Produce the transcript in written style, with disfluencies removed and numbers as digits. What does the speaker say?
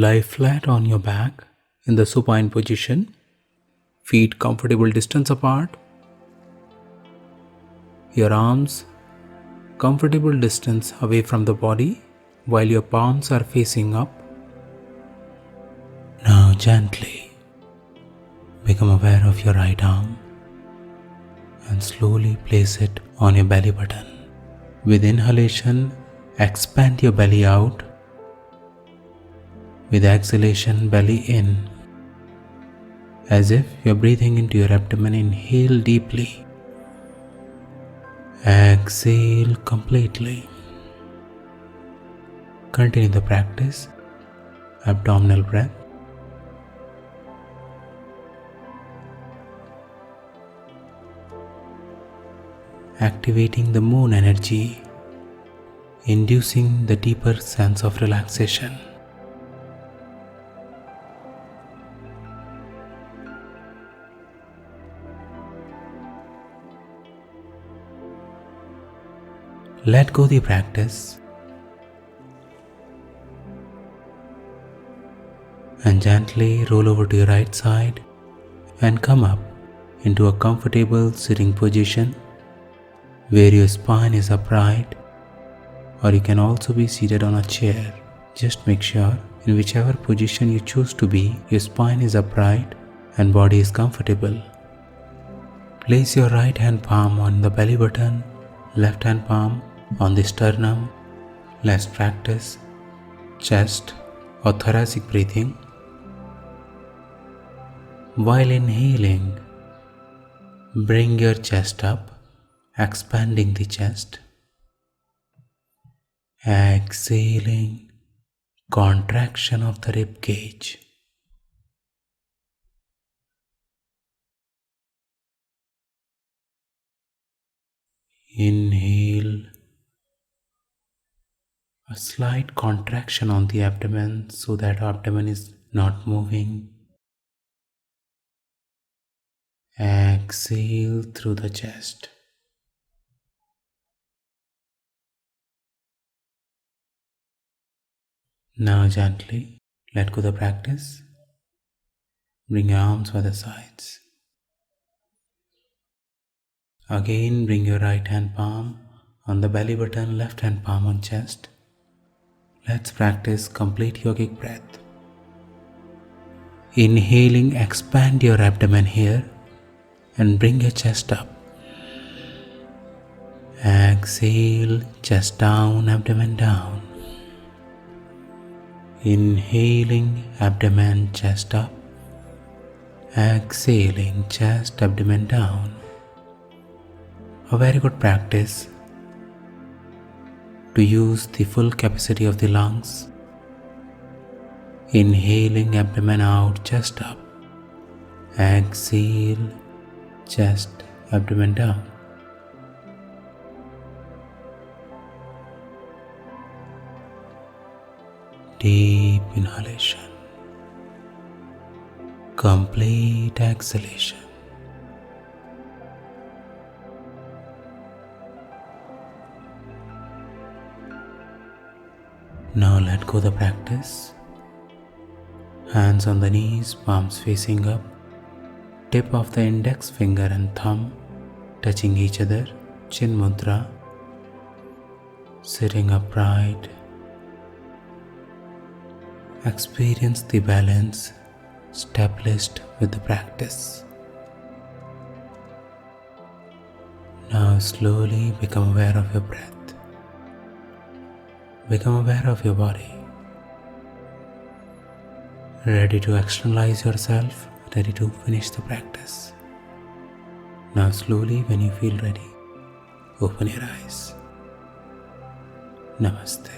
Lie flat on your back in the supine position, feet comfortable distance apart, your arms comfortable distance away from the body while your palms are facing up. Now gently become aware of your right arm and slowly place it on your belly button. With inhalation, expand your belly out. With exhalation, belly in. As if you're breathing into your abdomen, inhale deeply. Exhale completely. Continue the practice. Abdominal breath. Activating the moon energy, inducing the deeper sense of relaxation. Let go the practice and gently roll over to your right side and come up into a comfortable sitting position where your spine is upright, or you can also be seated on a chair. Just make sure in whichever position you choose to be, your spine is upright and body is comfortable. Place your right hand palm on the belly button, left hand palm on the sternum. Let's practice chest or thoracic breathing. While inhaling, bring your chest up, expanding the chest. Exhaling, contraction of the rib cage. Inhale, a slight contraction on the abdomen so that abdomen is not moving. Exhale through the chest. Now gently let go the practice. Bring your arms by the sides. Again bring your right hand palm on the belly button, left hand palm on chest. Let's practice complete yogic breath. Inhaling, expand your abdomen here and bring your chest up. Exhale, chest down, abdomen down. Inhaling, abdomen, chest up. Exhaling, chest, abdomen down. A very good practice to use the full capacity of the lungs. Inhaling, abdomen out, chest up. Exhale, chest, abdomen down. Deep inhalation. Complete exhalation. Now let go the practice. Hands on the knees, palms facing up. Tip of the index finger and thumb touching each other. Chin mudra. Sitting upright. Experience the balance established with the practice. Now slowly become aware of your breath. Become aware of your body. Ready to externalize yourself, ready to finish the practice. Now slowly, when you feel ready, open your eyes. Namaste.